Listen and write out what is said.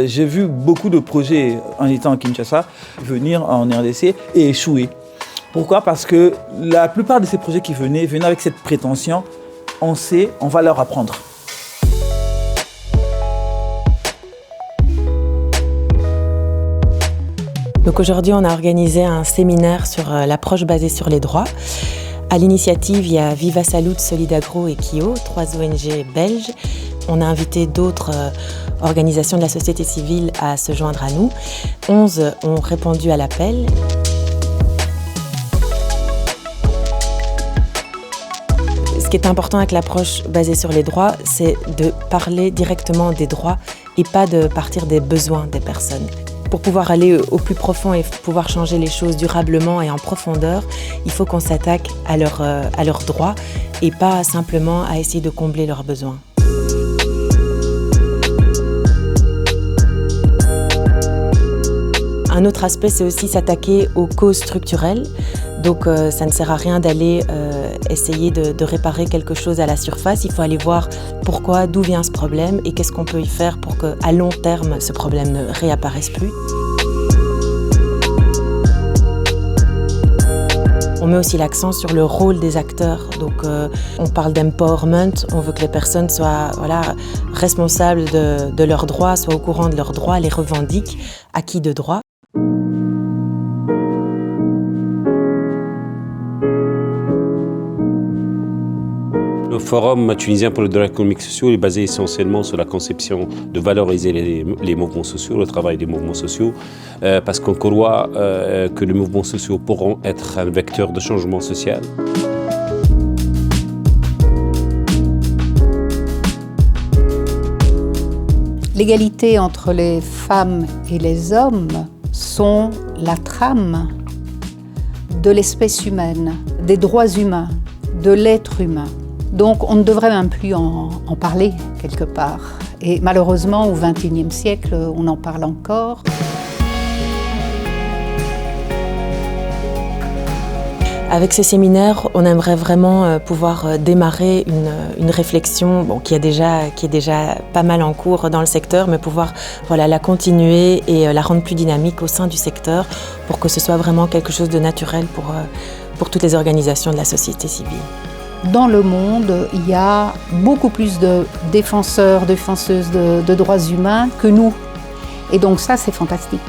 J'ai vu beaucoup de projets en étant à Kinshasa venir en RDC et échouer. Pourquoi? Parce que la plupart de ces projets qui venaient avec cette prétention, on sait, on va leur apprendre. Donc aujourd'hui, on a organisé un séminaire sur l'approche basée sur les droits. À l'initiative, il y a Viva Salud, Solidagro et Kio, 3 ONG belges. On a invité d'autres organisations de la société civile à se joindre à nous. 11 ont répondu à l'appel. Ce qui est important avec l'approche basée sur les droits, c'est de parler directement des droits et pas de partir des besoins des personnes. Pour pouvoir aller au plus profond et pouvoir changer les choses durablement et en profondeur, il faut qu'on s'attaque à leurs droits et pas simplement à essayer de combler leurs besoins. Un autre aspect, c'est aussi s'attaquer aux causes structurelles. Donc ça ne sert à rien d'aller essayer de réparer quelque chose à la surface. Il faut aller voir pourquoi, d'où vient ce problème et qu'est-ce qu'on peut y faire pour qu'à long terme, ce problème ne réapparaisse plus. On met aussi l'accent sur le rôle des acteurs. Donc on parle d'empowerment, on veut que les personnes soient responsables de leurs droits, soient au courant de leurs droits, les revendiquent, acquis de droits. Le Forum tunisien pour les droits économiques et sociaux est basé essentiellement sur la conception de valoriser les mouvements sociaux, le travail des mouvements sociaux, parce qu'on croit que les mouvements sociaux pourront être un vecteur de changement social. L'égalité entre les femmes et les hommes sont la trame de l'espèce humaine, des droits humains, de l'être humain. Donc on ne devrait même plus en parler quelque part. Et malheureusement, au XXIe siècle, on en parle encore. Avec ce séminaire, on aimerait vraiment pouvoir démarrer une réflexion qui est déjà pas mal en cours dans le secteur, mais pouvoir la continuer et la rendre plus dynamique au sein du secteur pour que ce soit vraiment quelque chose de naturel pour toutes les organisations de la société civile. Dans le monde, il y a beaucoup plus de défenseurs, défenseuses de droits humains que nous. Et donc ça, c'est fantastique.